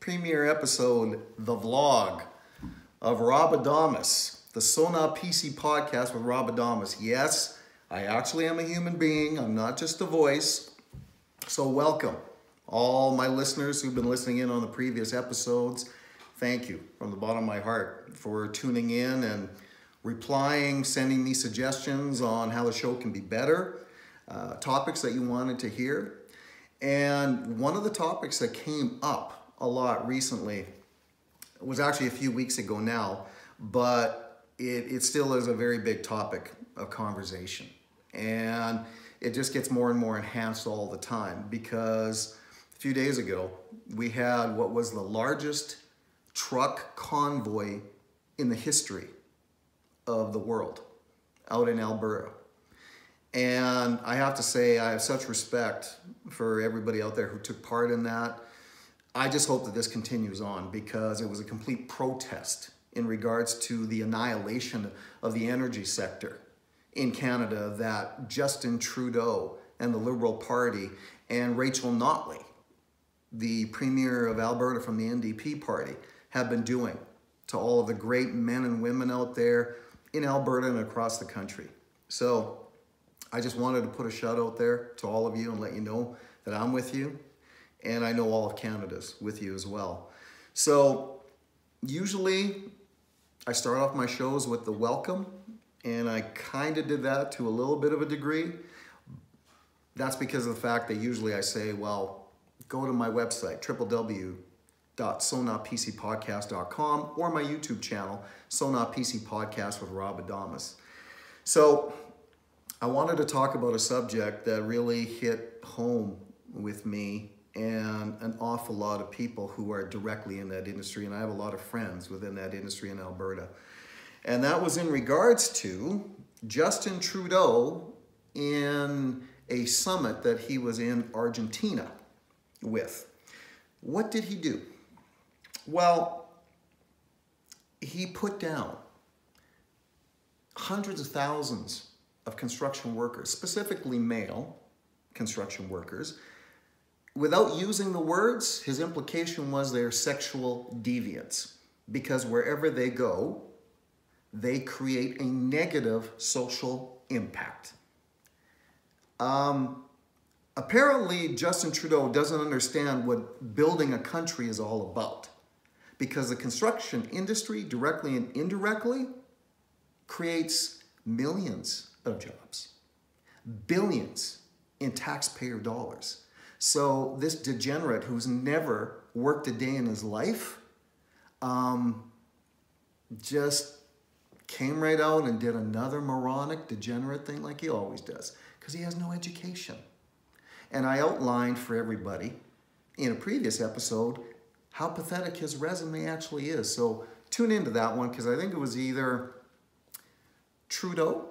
premiere episode, the vlog of Rob Adomus, the Sona PC podcast with Rob Adomus. Yes, I actually am a human being. I'm not just a voice. So welcome all my listeners who've been listening in on the previous episodes. Thank you from the bottom of my heart for tuning in and replying, sending me suggestions on how the show can be better, topics that you wanted to hear. And one of the topics that came up a lot recently was actually a few weeks ago now, but it still is a very big topic of conversation. And it just gets more and more enhanced all the time because a few days ago, we had what was the largest truck convoy in the history of the world out in Alberta. And I have to say, I have such respect for everybody out there who took part in that. I just hope that this continues on because it was a complete protest in regards to the annihilation of the energy sector in Canada that Justin Trudeau and the Liberal Party and Rachel Notley, the Premier of Alberta from the NDP party, have been doing to all of the great men and women out there in Alberta and across the country. So I just wanted to put a shout out there to all of you and let you know that I'm with you. And I know all of Canada's with you as well. So usually I start off my shows with the welcome, and I kind of did that to a little bit of a degree. That's because of the fact that usually I say, well, go to my website, www.sonapcpodcast.com, or my YouTube channel, Sona PC Podcast with Rob Adomus. So I wanted to talk about a subject that really hit home with me and an awful lot of people who are directly in that industry, and I have a lot of friends within that industry in Alberta. And that was in regards to Justin Trudeau in a summit that he was in Argentina with. What did he do? Well, he put down hundreds of thousands of construction workers, specifically male construction workers. Without using the words, his implication was they're sexual deviants because wherever they go, they create a negative social impact. Apparently, Justin Trudeau doesn't understand what building a country is all about because the construction industry, directly and indirectly, creates millions of jobs, billions in taxpayer dollars. So this degenerate who's never worked a day in his life just came right out and did another moronic, degenerate thing like he always does because he has no education. And I outlined for everybody in a previous episode how pathetic his resume actually is. So tune into that one because I think it was either Trudeau,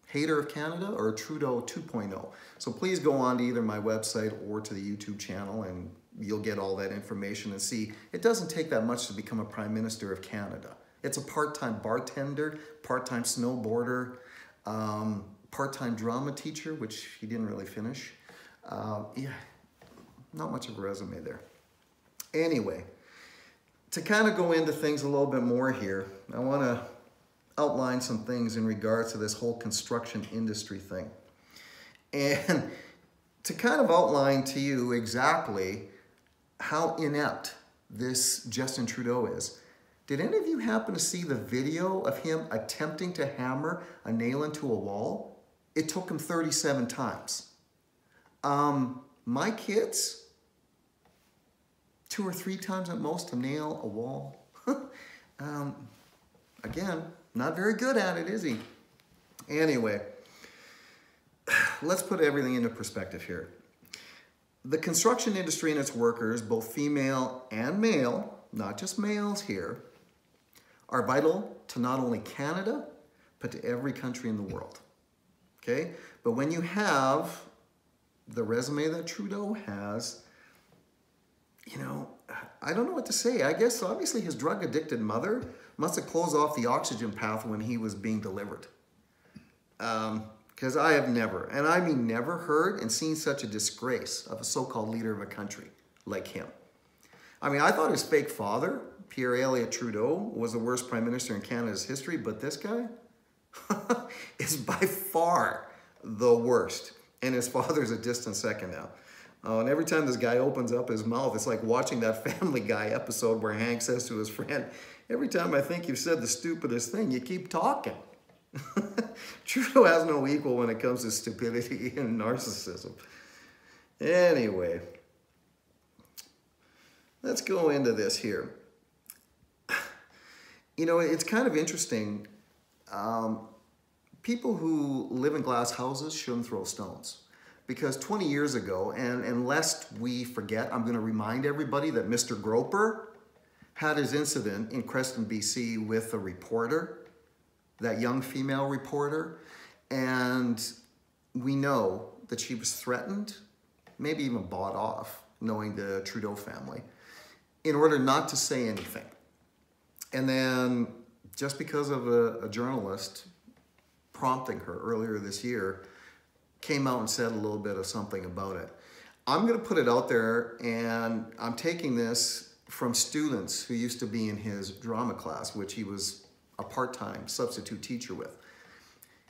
Hater of Canada, or Trudeau 2.0. So please go on to either my website or to the YouTube channel and you'll get all that information and see. It doesn't take that much to become a Prime Minister of Canada. It's a part-time bartender, part-time snowboarder, part-time drama teacher, which he didn't really finish. Yeah, not much of a resume there. Anyway, to kind of go into things a little bit more here, I want to outline some things in regards to this whole construction industry thing. And to kind of outline to you exactly how inept this Justin Trudeau is. Did any of you happen to see the video of him attempting to hammer a nail into a wall? It took him 37 times. My kids, 2 or 3 times at most to nail a wall. Again, not very good at it, is he? Anyway, let's put everything into perspective here. The construction industry and its workers, both female and male, not just males here, are vital to not only Canada, but to every country in the world. Okay? But when you have the resume that Trudeau has, you know, I don't know what to say. I guess obviously his drug-addicted mother must have closed off the oxygen path when he was being delivered. Because I have never, and I mean never, heard and seen such a disgrace of a so-called leader of a country like him. I mean, I thought his fake father, Pierre Elliott Trudeau, was the worst prime minister in Canada's history, but this guy is by far the worst. And his father's a distant second now. And every time this guy opens up his mouth, it's like watching that Family Guy episode where Hank says to his friend, every time I think you've said the stupidest thing, you keep talking. Trudeau has no equal when it comes to stupidity and narcissism. Anyway, let's go into this here. You know, it's kind of interesting. People who live in glass houses shouldn't throw stones. Because 20 years ago, and lest we forget, I'm going to remind everybody that Mr. Groper had his incident in Creston, BC with a reporter, that young female reporter, and we know that she was threatened, maybe even bought off, knowing the Trudeau family, in order not to say anything. And then, just because of a journalist prompting her earlier this year, came out and said a little bit of something about it. I'm going to put it out there, and I'm taking this from students who used to be in his drama class, which he was a part-time substitute teacher with.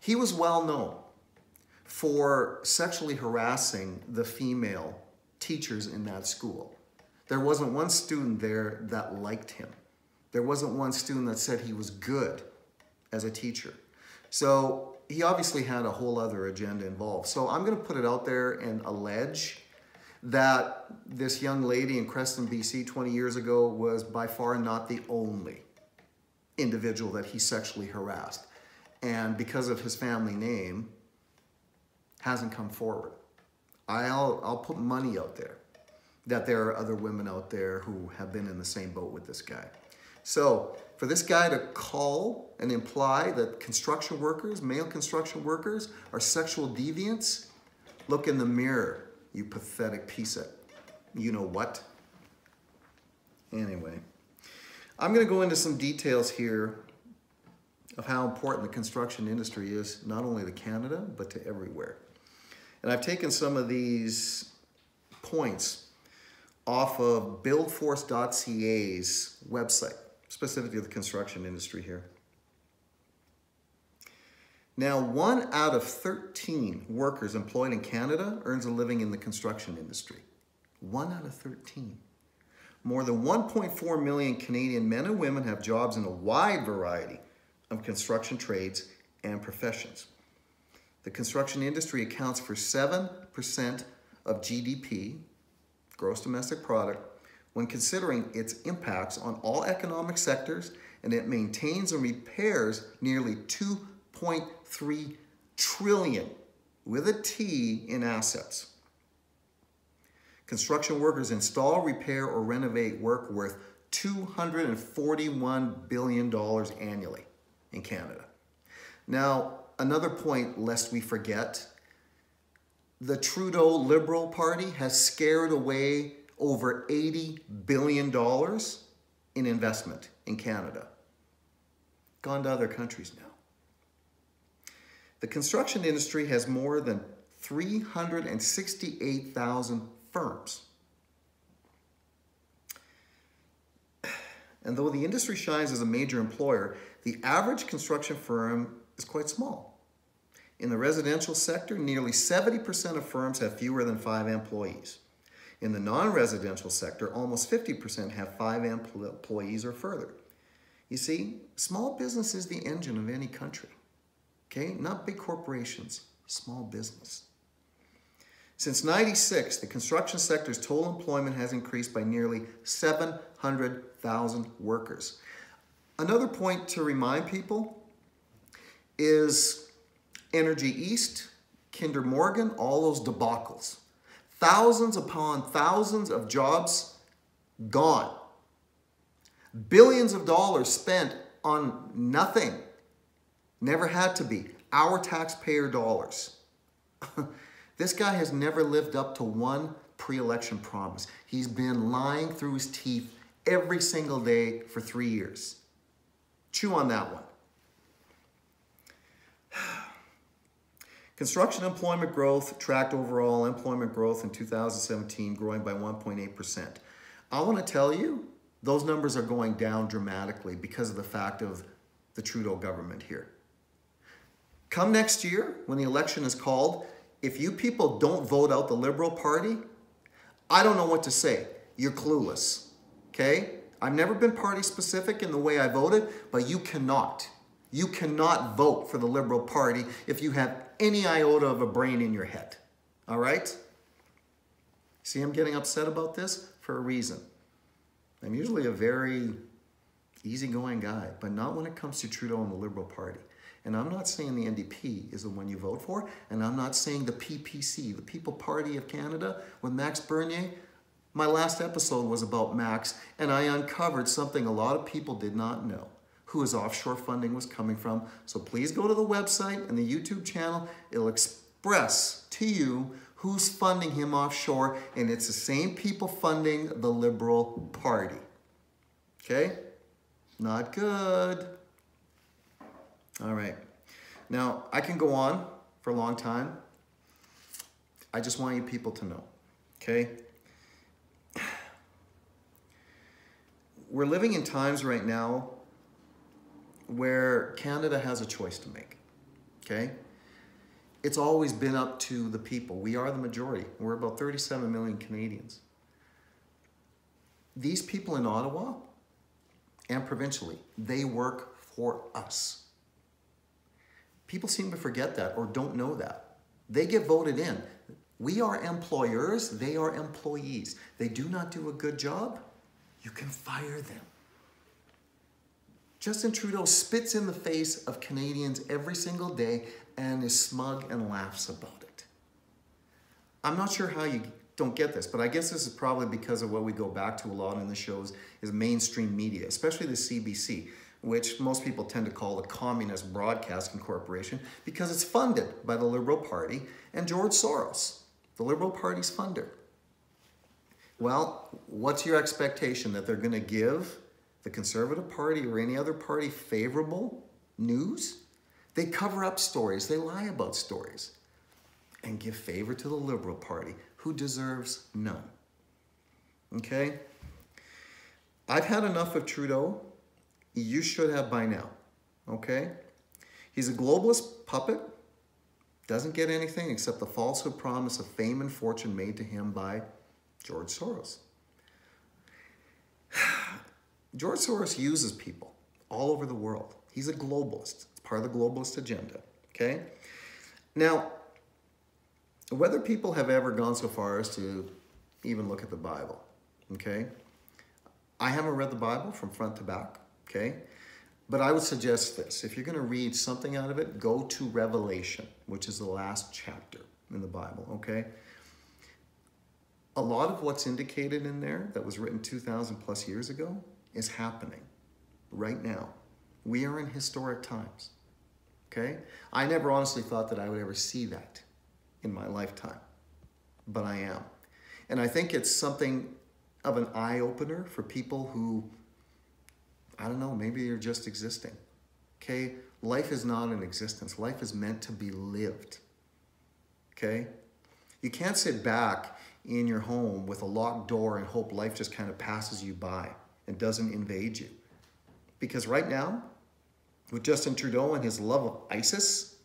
He was well known for sexually harassing the female teachers in that school. There wasn't one student there that liked him. There wasn't one student that said he was good as a teacher. So he obviously had a whole other agenda involved. So I'm going to put it out there and allege that this young lady in Creston, BC 20 years ago was by far not the only individual that he sexually harassed. And because of his family name, hasn't come forward. I'll put money out there that there are other women out there who have been in the same boat with this guy. So for this guy to call and imply that construction workers, male construction workers, are sexual deviants, look in the mirror, you pathetic piece of you know what. Anyway, I'm going to go into some details here of how important the construction industry is, not only to Canada, but to everywhere. And I've taken some of these points off of buildforce.ca's website, specifically the construction industry here. Now, 1 out of 13 workers employed in Canada earns a living in the construction industry. 1 out of 13. More than 1.4 million Canadian men and women have jobs in a wide variety of construction trades and professions. The construction industry accounts for 7% of GDP, gross domestic product, when considering its impacts on all economic sectors, and it maintains and repairs nearly 2.3 trillion, with a T, in assets. Construction workers install, repair, or renovate work worth $241 billion annually in Canada. Now, another point, lest we forget, the Trudeau Liberal Party has scared away over $80 billion in investment in Canada. Gone to other countries now. The construction industry has more than 368,000 firms. And though the industry shines as a major employer, the average construction firm is quite small. In the residential sector, nearly 70% of firms have fewer than 5 employees. In the non-residential sector, almost 50% have 5 employees or further. You see, small business is the engine of any country. Okay, not big corporations, small business. Since '96, the construction sector's total employment has increased by nearly 700,000 workers. Another point to remind people is Energy East, Kinder Morgan, all those debacles. Thousands upon thousands of jobs gone. Billions of dollars spent on nothing. Never had to be. Our taxpayer dollars. This guy has never lived up to one pre-election promise. He's been lying through his teeth every single day for 3 years. Chew on that one. Construction employment growth tracked overall employment growth in 2017, growing by 1.8%. I want to tell you, those numbers are going down dramatically because of the fact of the Trudeau government here. Come next year, when the election is called, if you people don't vote out the Liberal Party, I don't know what to say. You're clueless, okay? I've never been party specific in the way I voted, but you cannot. You cannot vote for the Liberal Party if you have any iota of a brain in your head, all right? See, I'm getting upset about this for a reason. I'm usually a very easygoing guy, but not when it comes to Trudeau and the Liberal Party. And I'm not saying the NDP is the one you vote for, and I'm not saying the PPC, the People Party of Canada, with Max Bernier. My last episode was about Max, and I uncovered something a lot of people did not know, who his offshore funding was coming from. So please go to the website and the YouTube channel. It'll express to you who's funding him offshore, and it's the same people funding the Liberal Party. Okay? Not good. All right. Now, I can go on for a long time. I just want you people to know, okay? We're living in times right now where Canada has a choice to make, okay? It's always been up to the people. We are the majority. We're about 37 million Canadians. These people in Ottawa and provincially, they work for us. People seem to forget that or don't know that. They get voted in. We are employers, they are employees. They do not do a good job, you can fire them. Justin Trudeau spits in the face of Canadians every single day and is smug and laughs about it. I'm not sure how you don't get this, but I guess this is probably because of what we go back to a lot in the shows is mainstream media, especially the CBC, which most people tend to call the Communist Broadcasting Corporation because it's funded by the Liberal Party and George Soros, the Liberal Party's funder. Well, what's your expectation? That they're going to give the Conservative Party or any other party favorable news? They cover up stories, they lie about stories, and give favor to the Liberal Party, who deserves none. Okay? I've had enough of Trudeau. You should have by now, okay? He's a globalist puppet, doesn't get anything except the falsehood promise of fame and fortune made to him by George Soros. George Soros uses people all over the world. He's a globalist. It's part of the globalist agenda, okay? Now, whether people have ever gone so far as to even look at the Bible, okay? I haven't read the Bible from front to back. Okay, but I would suggest this. If you're going to read something out of it, go to Revelation, which is the last chapter in the Bible, okay? A lot of what's indicated in there that was written 2,000 plus years ago is happening right now. We are in historic times, okay? I never honestly thought that I would ever see that in my lifetime, but I am. And I think it's something of an eye-opener for people who, I don't know, maybe you're just existing, okay? Life is not an existence. Life is meant to be lived, okay? You can't sit back in your home with a locked door and hope life just kind of passes you by and doesn't invade you. Because right now, with Justin Trudeau and his love of ISIS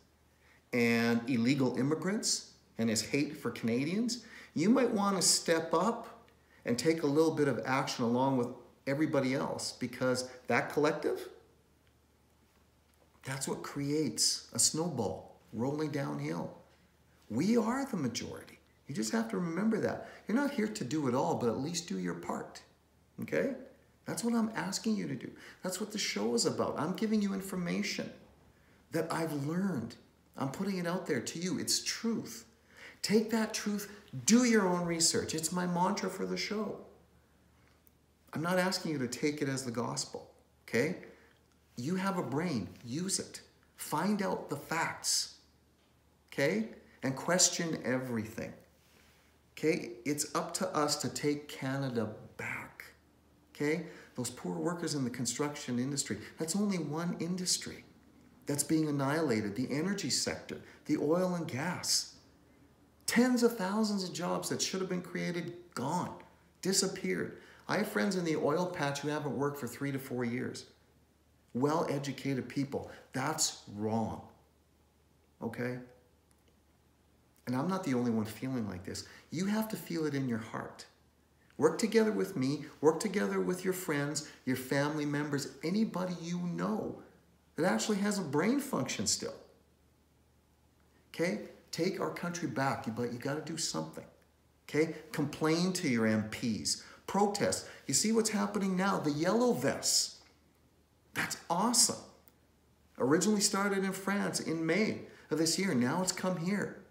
and illegal immigrants and his hate for Canadians, you might want to step up and take a little bit of action along with everybody else, because that collective, that's what creates a snowball rolling downhill. We are the majority. You just have to remember that. You're not here to do it all, but at least do your part, okay? That's what I'm asking you to do. That's what the show is about. I'm giving you information that I've learned. I'm putting it out there to you. It's truth. Take that truth, do your own research. It's my mantra for the show. I'm not asking you to take it as the gospel, okay? You have a brain, use it. Find out the facts, okay? And question everything, okay? It's up to us to take Canada back, okay? Those poor workers in the construction industry, that's only one industry that's being annihilated. The energy sector, the oil and gas. Tens of thousands of jobs that should have been created, gone, disappeared. I have friends in the oil patch who haven't worked for 3 to 4 years. Well-educated people. That's wrong. Okay? And I'm not the only one feeling like this. You have to feel it in your heart. Work together with me. Work together with your friends, your family members, anybody you know that actually has a brain function still. Okay? Take our country back, but you got to do something. Okay? Complain to your MPs. Protest. You see what's happening now? The yellow vests. That's awesome. Originally started in France in May of this year. Now it's come here.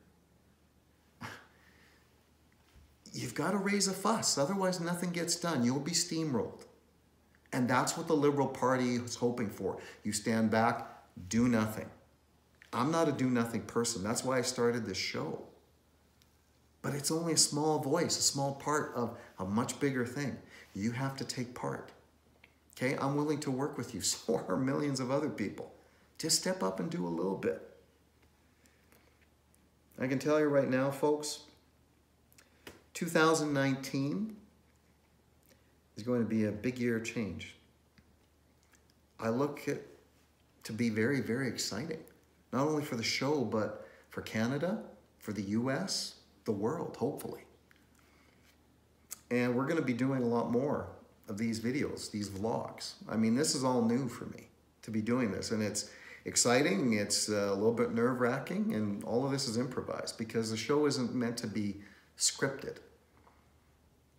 You've got to raise a fuss. Otherwise, nothing gets done. You'll be steamrolled. And that's what the Liberal Party is hoping for. You stand back, do nothing. I'm not a do-nothing person. That's why I started this show. But it's only a small voice, a small part of a much bigger thing. You have to take part. Okay? I'm willing to work with you. So are millions of other people. Just step up and do a little bit. I can tell you right now, folks, 2019 is going to be a big year of change. I look at to be very, very exciting. Not only for the show, but for Canada, for the US, the world, hopefully. And we're going to be doing a lot more of these videos, these vlogs. I mean, this is all new for me to be doing this. And it's exciting, it's a little bit nerve-wracking, and all of this is improvised because the show isn't meant to be scripted.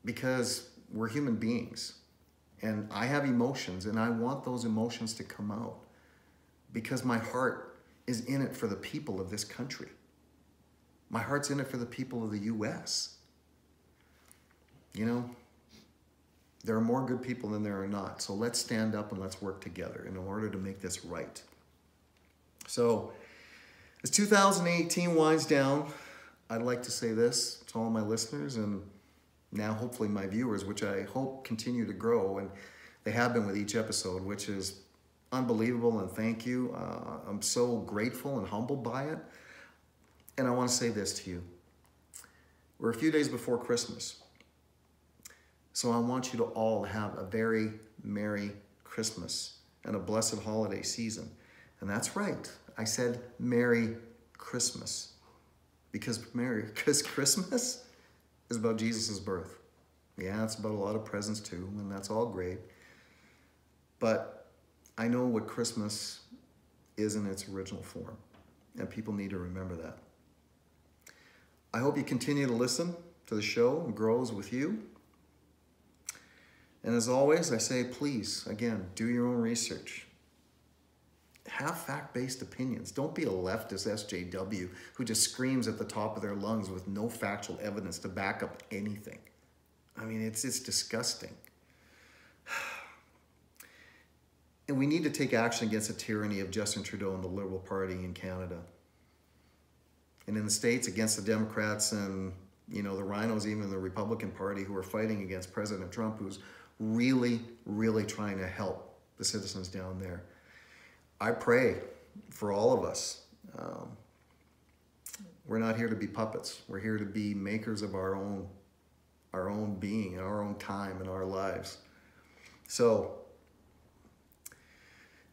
Because we're human beings. And I have emotions, and I want those emotions to come out. Because my heart is in it for the people of this country. My heart's in it for the people of the US. You know, there are more good people than there are not. So let's stand up and let's work together in order to make this right. So as 2018 winds down, I'd like to say this to all my listeners and now hopefully my viewers, which I hope continue to grow, and they have been with each episode, which is unbelievable, and thank you. I'm so grateful and humbled by it. And I want to say this to you. We're a few days before Christmas. So I want you to all have a very Merry Christmas and a blessed holiday season. And that's right. I said Merry Christmas. Because Christmas is about Jesus' birth. Yeah, it's about a lot of presents too, and that's all great. But I know what Christmas is in its original form, and people need to remember that. I hope you continue to listen to the show and grows with you. And as always, I say, please, again, do your own research. Have fact-based opinions. Don't be a leftist SJW who just screams at the top of their lungs with no factual evidence to back up anything. I mean, it's disgusting. And we need to take action against the tyranny of Justin Trudeau and the Liberal Party in Canada. And in the States, against the Democrats and, you know, the rhinos, even the Republican Party, who are fighting against President Trump, who's really, really trying to help the citizens down there. I pray for all of us. We're not here to be puppets. We're here to be makers of our own being, our own time in our lives. So,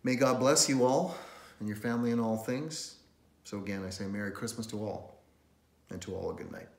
may God bless you all and your family in all things. So again, I say Merry Christmas to all, and to all a good night.